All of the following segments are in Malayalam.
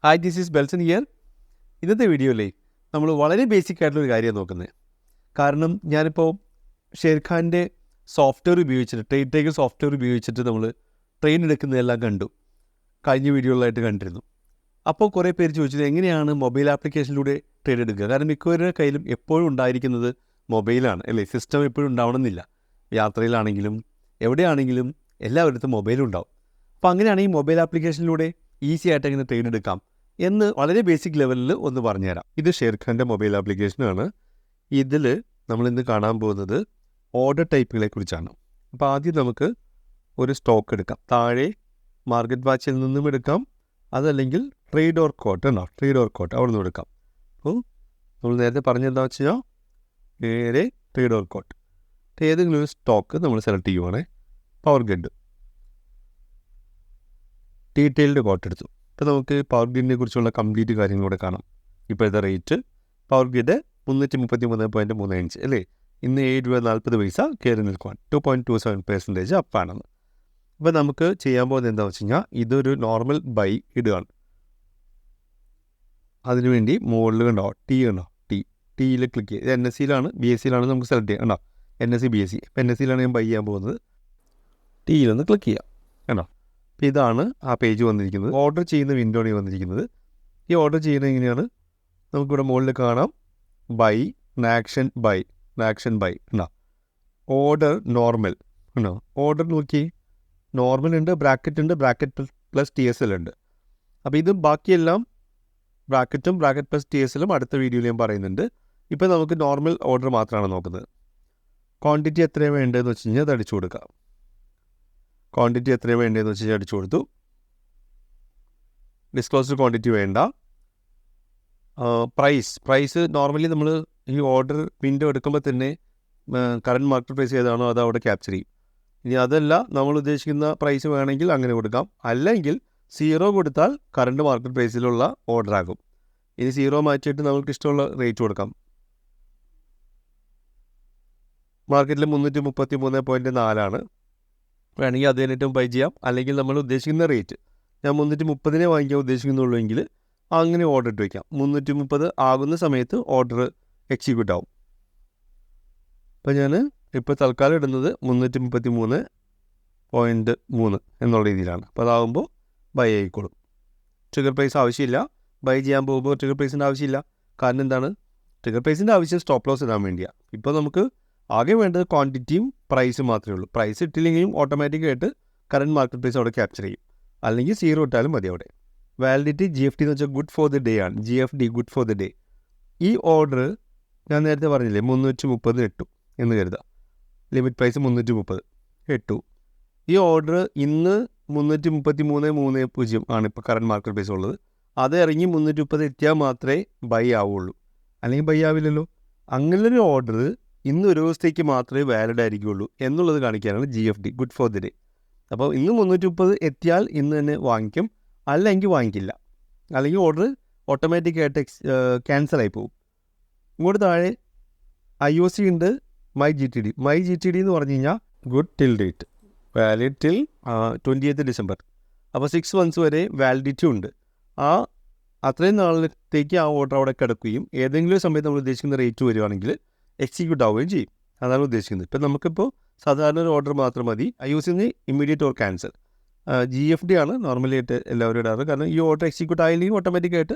Hi, this is Belsen here. ഇന്നത്തെ വീഡിയോയിലേ നമ്മൾ വളരെ ബേസിക് ആയിട്ടുള്ളൊരു കാര്യമാണ് നോക്കുന്നത്. കാരണം ഞാനിപ്പോൾ ഷേർഖാൻ്റെ സോഫ്റ്റ്വെയർ ഉപയോഗിച്ചിട്ട് ട്രേഡ് ടൈഗർ സോഫ്റ്റ്വെയർ ഉപയോഗിച്ചിട്ട് നമ്മൾ ട്രെയിൻ എടുക്കുന്നതെല്ലാം കണ്ടു. കഴിഞ്ഞ വീഡിയോകളായിട്ട് കണ്ടിരുന്നു. അപ്പോൾ കുറേ പേര് ചോദിച്ചത് എങ്ങനെയാണ് മൊബൈൽ ആപ്ലിക്കേഷനിലൂടെ ട്രേഡ് എടുക്കുക. കാരണം മിക്കവരുടെ കയ്യിലും എപ്പോഴും ഉണ്ടായിരിക്കുന്നത് മൊബൈലാണ് അല്ലേ. സിസ്റ്റം എപ്പോഴും ഉണ്ടാവണമെന്നില്ല. യാത്രയിലാണെങ്കിലും എവിടെയാണെങ്കിലും എല്ലാവരുടെ മൊബൈലും ഉണ്ടാവും. അപ്പോൾ അങ്ങനെയാണെങ്കിൽ മൊബൈൽ ആപ്ലിക്കേഷനിലൂടെ ഈസി ആയിട്ട് എങ്ങനെ ട്രേഡ് എടുക്കാം എന്ന് വളരെ ബേസിക് ലെവലിൽ ഒന്ന് പറഞ്ഞുതരാം. ഇത് ഷേർഖാൻ്റെ മൊബൈൽ ആപ്ലിക്കേഷനാണ്. ഇതിൽ നമ്മളിന്ന് കാണാൻ പോകുന്നത് ഓർഡർ ടൈപ്പുകളെ കുറിച്ചാണ്. അപ്പോൾ ആദ്യം നമുക്ക് ഒരു സ്റ്റോക്ക് എടുക്കാം. താഴെ മാർക്കറ്റ് വാച്ചിൽ നിന്നും എടുക്കാം, അതല്ലെങ്കിൽ ട്രേഡ് ഓർ കോട്ട് ഉണ്ടോ, ട്രേഡ് ഓർ കോട്ട് അവിടെ നിന്ന് എടുക്കാം. അപ്പോൾ നമ്മൾ നേരത്തെ പറഞ്ഞെന്താ വെച്ച് കഴിഞ്ഞാൽ നേരെ ട്രേഡ് ഓർ കോട്ട് ഏതെങ്കിലും ഒരു സ്റ്റോക്ക് നമ്മൾ സെലക്ട് ചെയ്യുവാണേ. പവർ ഗ്രിഡ് ഡീറ്റെയിൽഡ് കോട്ട് എടുത്തു. ഇപ്പോൾ നമുക്ക് പവർ ഗ്രിഡിനെ കുറിച്ചുള്ള കംപ്ലീറ്റ് കാര്യങ്ങളൂടെ കാണാം. ഇപ്പോഴത്തെ റേറ്റ് പവർ ഗ്രിഡ് 333.35 അല്ലേ. ഇന്ന് 7 രൂപ 40 കയറി നിൽക്കുവാൻ 2.27% അപ്പാണെന്ന്. അപ്പോൾ നമുക്ക് ചെയ്യാൻ പോകുന്നത് എന്താണെന്ന് വെച്ച് കഴിഞ്ഞാൽ ഇതൊരു നോർമൽ ബൈ ഇടുകയാണ്. അതിനുവേണ്ടി മുകളിൽ കണ്ടോ ഉണ്ടോ, ടിയിൽ ക്ലിക്ക് ചെയ്യുക. ഇത് NSEയിലാണ് BSEയിലാണ് നമുക്ക് സെലക്ട് ചെയ്യാം. കണ്ടോ NSE BSE. ഇപ്പോൾ NSEയിലാണ് ഞാൻ ബൈ ചെയ്യാൻ പോകുന്നത്. ടിയിലൊന്ന് ക്ലിക്ക് ചെയ്യാം. കണ്ടോ, അപ്പോൾ ഇതാണ് ആ പേജ് വന്നിരിക്കുന്നത്. ഓർഡർ ചെയ്യുന്ന വിൻഡോയാണ് വന്നിരിക്കുന്നത്. ഈ ഓർഡർ ചെയ്യുന്നത് എങ്ങനെയാണ്, നമുക്കിവിടെ മുകളിൽ കാണാം ബൈ നാക്ഷൻ ബൈ ഉണ്ടോ. ഓർഡർ നോർമൽ ഉണ്ടോ, ഓർഡർ നോക്കി നോർമൽ ഉണ്ട്, ബ്രാക്കറ്റ് ഉണ്ട്, ബ്രാക്കറ്റ് പ്ലസ് TSL ഉണ്ട്. അപ്പോൾ ഇത് ബാക്കിയെല്ലാം ബ്രാക്കറ്റും ബ്രാക്കറ്റ് പ്ലസ് TSLും അടുത്ത വീഡിയോയിൽ ഞാൻ പറയുന്നുണ്ട്. ഇപ്പോൾ നമുക്ക് നോർമൽ ഓർഡർ മാത്രമാണ് നോക്കുന്നത്. ക്വാണ്ടിറ്റി എത്രയാണ് വേണ്ടതെന്ന് വെച്ച് കഴിഞ്ഞാൽ അത് അടിച്ചു കൊടുക്കാം. ക്വാണ്ടിറ്റി എത്രയാണ് വേണ്ടതെന്ന് വെച്ച് കഴിഞ്ഞാൽ അടിച്ചു കൊടുത്തു. ഡിസ്ക്ലോസ്ഡ് ക്വാണ്ടിറ്റി വേണ്ട. പ്രൈസ് നോർമലി നമ്മൾ ഈ ഓർഡർ വിൻഡോ എടുക്കുമ്പോൾ തന്നെ കറൻറ്റ് മാർക്കറ്റ് പ്രൈസ് ഏതാണോ അത് അവിടെ ക്യാപ്ചർ ചെയ്യും. ഇനി അതല്ല നമ്മൾ ഉദ്ദേശിക്കുന്ന പ്രൈസ് വേണമെങ്കിൽ അങ്ങനെ കൊടുക്കാം, അല്ലെങ്കിൽ 0 കൊടുത്താൽ കറൻറ്റ് മാർക്കറ്റ് പ്രൈസിലുള്ള ഓർഡർ ആകും. ഇനി 0 മാറ്റിയിട്ട് നമുക്ക് ഇഷ്ടമുള്ള റേറ്റ് കൊടുക്കാം. മാർക്കറ്റിൽ 333.4 വേണമെങ്കിൽ അത് കഴിഞ്ഞിട്ടും ബൈ ചെയ്യാം, അല്ലെങ്കിൽ നമ്മൾ ഉദ്ദേശിക്കുന്ന റേറ്റ് ഞാൻ 330 വാങ്ങിക്കാൻ ഉദ്ദേശിക്കുന്നുള്ളൂ എങ്കിൽ അങ്ങനെ ഓർഡർ ഇട്ട് വയ്ക്കാം. 330 ആകുന്ന സമയത്ത് ഓർഡർ എക്സിക്യൂട്ട് ആവും. അപ്പോൾ ഞാൻ ഇപ്പോൾ തൽക്കാലം ഇടുന്നത് 333.3 എന്നുള്ള രീതിയിലാണ്. അപ്പോൾ അതാകുമ്പോൾ ബൈ ആയിക്കോളും. ട്രിഗർ പ്രൈസ് ആവശ്യമില്ല. ബൈ ചെയ്യാൻ പോകുമ്പോൾ ട്രിഗർ പ്രൈസിൻ്റെ ആവശ്യമില്ല. കാരണം എന്താണ്, ട്രിഗർ പ്രൈസിൻ്റെ ആവശ്യം സ്റ്റോപ്പ് ലോസ് ഇടാൻ വേണ്ടിയാണ്. ഇപ്പോൾ നമുക്ക് ആകെ വേണ്ടത് ക്വാണ്ടിറ്റിയും പ്രൈസും മാത്രമേ ഉള്ളൂ. പ്രൈസ് ഇട്ടില്ലെങ്കിലും ഓട്ടോമാറ്റിക്കായിട്ട് കറൻറ്റ് മാർക്കറ്റ് പ്രൈസ് അവിടെ ക്യാപ്ചർ ചെയ്യും, അല്ലെങ്കിൽ 0 ഇട്ടാലും മതി അവിടെ. വാലിഡിറ്റി GFD എന്ന് വെച്ചാൽ ഗുഡ് ഫോർ ദി ഡേ ആണ്. GFD good for the day. ഈ ഓർഡർ ഞാൻ നേരത്തെ പറഞ്ഞില്ലേ 330 ഇട്ടു എന്ന് കരുതാം. ലിമിറ്റ് പ്രൈസ് 330 ഇട്ടു. ഈ ഓർഡർ ഇന്ന് 333.30 ആണ് ഇപ്പോൾ കറൻറ്റ് മാർക്കറ്റ് പ്രൈസ് ഉള്ളത്. അത് ഇറങ്ങി 330 എത്തിയാൽ മാത്രമേ ബൈ ആവുള്ളൂ, അല്ലെങ്കിൽ ബൈ ആവില്ലല്ലോ. അങ്ങനൊരു ഓർഡർ ഇന്ന് ഒരു ദിവസത്തേക്ക് മാത്രമേ വാലിഡ് ആയിരിക്കുകയുള്ളൂ എന്നുള്ളത് കാണിക്കാനാണ് GFD good for the day. അപ്പോൾ ഇന്ന് 330 എത്തിയാൽ ഇന്ന് തന്നെ വാങ്ങിക്കും, അല്ലെങ്കിൽ വാങ്ങിക്കില്ല, അല്ലെങ്കിൽ ഓർഡർ ഓട്ടോമാറ്റിക്കായിട്ട് ക്യാൻസലായി പോകും. ഇങ്ങോട്ട് താഴെ IOC ഉണ്ട്, മൈ GTD എന്ന് പറഞ്ഞു കഴിഞ്ഞാൽ good till date, valid till 20th December. അപ്പോൾ 6 months വരെ വാലിഡിറ്റി ഉണ്ട്. അത്രയും നാളത്തേക്ക് ആ ഓർഡർ അവിടെ കിടക്കുകയും ഏതെങ്കിലും സമയത്ത് നമ്മൾ ഉദ്ദേശിക്കുന്ന റേറ്റ് വരുവാണെങ്കിൽ എക്സിക്യൂട്ട് ആവുകയും ചെയ്യും. അതാണ് ഉദ്ദേശിക്കുന്നത്. ഇപ്പം നമുക്കിപ്പോൾ സാധാരണ ഒരു ഓർഡർ മാത്രം മതി. IOCന്ന് ഇമ്മീഡിയറ്റ് ഓർ ക്യാൻസൽ. GFD ആണ് നോർമലി ആയിട്ട് എല്ലാവരും ഇടാറ്. കാരണം ഈ ഓർഡർ എക്സിക്യൂട്ട് ആയില്ലെങ്കിൽ ഓട്ടോമാറ്റിക്കായിട്ട്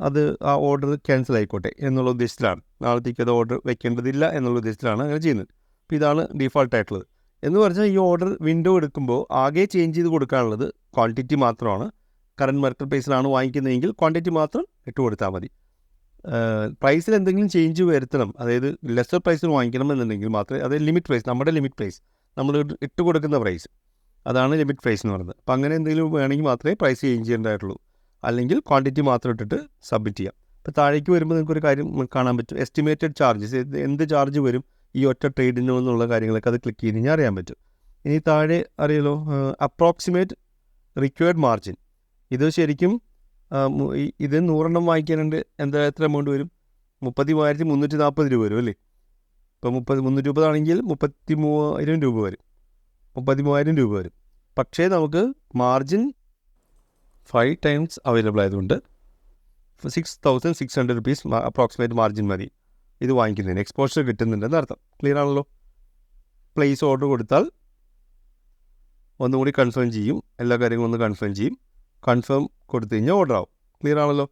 അത് ആ ഓർഡർ ക്യാൻസൽ ആയിക്കോട്ടെ എന്നുള്ള ഉദ്ദേശത്തിലാണ്. നാളത്തേക്ക് അത് ഓർഡർ വെക്കേണ്ടതില്ല എന്നുള്ള ഉദ്ദേശത്തിലാണ് അങ്ങനെ ചെയ്യുന്നത്. അപ്പോൾ ഇതാണ് ഡീഫോൾട്ട് ആയിട്ടുള്ളത്. എന്ന് പറഞ്ഞാൽ ഈ ഓർഡർ വിൻഡോ എടുക്കുമ്പോൾ ആകെ ചേഞ്ച് ചെയ്ത് കൊടുക്കാനുള്ളത് ക്വാണ്ടിറ്റി മാത്രമാണ്. കറൻറ്റ് മാർക്കറ്റ് പ്രൈസിലാണ് വാങ്ങിക്കുന്നതെങ്കിൽ ക്വാണ്ടിറ്റി മാത്രം ഇട്ട് കൊടുത്താൽ മതി. പ്രൈസിൽ എന്തെങ്കിലും ചേഞ്ച് വരുത്തണം, അതായത് ലെസർ പ്രൈസിൽ വാങ്ങിക്കണം എന്നുണ്ടെങ്കിൽ മാത്രമേ, അതായത് ലിമിറ്റ് പ്രൈസ്, നമ്മുടെ ലിമിറ്റ് പ്രൈസ് നമ്മൾ ഇട്ട് കൊടുക്കുന്ന പ്രൈസ്, അതാണ് ലിമിറ്റ് പ്രൈസ് എന്ന് പറയുന്നത്. അപ്പോൾ അങ്ങനെ എന്തെങ്കിലും വേണമെങ്കിൽ മാത്രമേ പ്രൈസ് ചേഞ്ച് ചെയ്യേണ്ടതായിട്ടുള്ളൂ, അല്ലെങ്കിൽ ക്വാണ്ടിറ്റി മാത്രം ഇട്ടിട്ട് സബ്മിറ്റ് ചെയ്യാം. ഇപ്പോൾ താഴേക്ക് വരുമ്പോൾ നിങ്ങൾക്കൊരു കാര്യം കാണാൻ പറ്റും, എസ്റ്റിമേറ്റഡ് ചാർജസ്, എന്ത് ചാർജ് വരും ഈ ഒറ്റ ട്രേഡിനോ എന്നുള്ള കാര്യങ്ങളൊക്കെ അത് ക്ലിക്ക് ചെയ്ത് കഴിഞ്ഞാൽ അറിയാൻ പറ്റും. ഇനി താഴെ അറിയാലോ അപ്രോക്സിമേറ്റ് റിക്വയർഡ് മാർജിൻ. ഇത് ശരിക്കും ഇത് 100 വാങ്ങിക്കാനുണ്ട്, എത്ര എമൗണ്ട് വരും, 33,340 രൂപ വരും അല്ലേ. ഇപ്പോൾ 330 ആണെങ്കിൽ 33,000 രൂപ വരും, 33,000 രൂപ വരും. പക്ഷേ നമുക്ക് മാർജിൻ 5 ടൈംസ് അവൈലബിൾ ആയതുകൊണ്ട് 6,600 rupees അപ്രോക്സിമേറ്റ് മാർജിൻ മതി ഇത് വാങ്ങിക്കുന്നതിന്. എക്സ്പോഷർ കിട്ടുന്നുണ്ടെന്ന് അർത്ഥം. ക്ലിയർ ആണല്ലോ? പ്ലേസ് ഓർഡർ കൊടുത്താൽ ഒന്നുകൂടി കൺഫേം ചെയ്യും, എല്ലാ കാര്യങ്ങളും ഒന്ന് കൺഫേം ചെയ്യും. കൺഫേം കൊടുത്തു കഴിഞ്ഞാൽ ഓർഡർ ആവും. ക്ലിയർ ആണല്ലോ?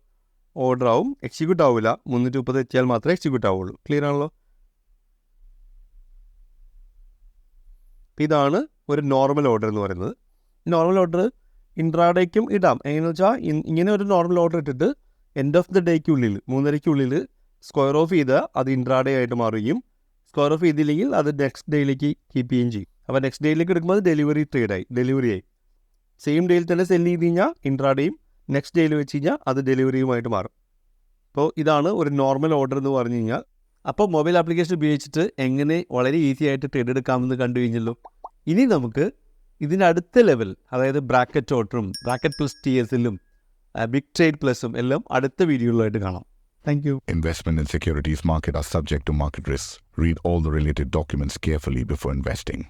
ഓർഡർ ആവും, എക്സിക്യൂട്ട് ആവില്ല. 330 എത്തിയാൽ മാത്രമേ എക്സിക്യൂട്ട് ആവുള്ളൂ. ക്ലിയർ ആണല്ലോ? ഇതാണ് ഒരു നോർമൽ ഓർഡർ എന്ന് പറയുന്നത്. നോർമൽ ഓർഡർ ഇൻട്രാഡേക്കും ഇടാം. എങ്ങനെയെന്ന് വെച്ചാൽ ഇങ്ങനെ ഒരു നോർമൽ ഓർഡർ ഇട്ടിട്ട് എൻഡ് ഓഫ് ദ ഡേക്കുള്ളിൽ 3:30 സ്ക്വയർ ഓഫ് ചെയ്ത് അത് ഇൻട്രാഡേ ആയിട്ട് മാറുകയും സ്ക്വയർ ഓഫ് ചെയ്തില്ലെങ്കിൽ അത് നെക്സ്റ്റ് ഡേയിലേക്ക് കീപ്പ് ചെയ്യുകയും ചെയ്യും. അപ്പോൾ നെക്സ്റ്റ് ഡേയിലേക്ക് എടുക്കുമ്പോൾ അത് ഡെലിവറി ആയി. സെയിം ഡേയിൽ തന്നെ സെല്ല് ചെയ്ത് കഴിഞ്ഞാൽ ഇൻട്രാഡേയും നെക്സ്റ്റ് ഡേയിൽ വെച്ച് കഴിഞ്ഞാൽ അത് ഡെലിവറിയുമായിട്ട് മാറും. അപ്പോൾ ഇതാണ് ഒരു നോർമൽ ഓർഡർ എന്ന് പറഞ്ഞു കഴിഞ്ഞാൽ. അപ്പോൾ മൊബൈൽ ആപ്ലിക്കേഷൻ ഉപയോഗിച്ചിട്ട് എങ്ങനെ വളരെ ഈസി ആയിട്ട് ട്രേഡ് എടുക്കാമെന്ന് കണ്ടു കഴിഞ്ഞല്ലോ. ഇനി നമുക്ക് ഇതിൻ്റെ അടുത്ത ലെവൽ, അതായത് ബ്രാക്കറ്റ് ഓർഡറും ബ്രാക്കറ്റ് പ്ലസ് TSLും ബിഗ് ട്രേഡ് പ്ലസും എല്ലാം അടുത്ത വീഡിയോയിലായിട്ട് കാണാം. Thank you. Investment in securities market are subject to market risks. Read all the related documents carefully before investing.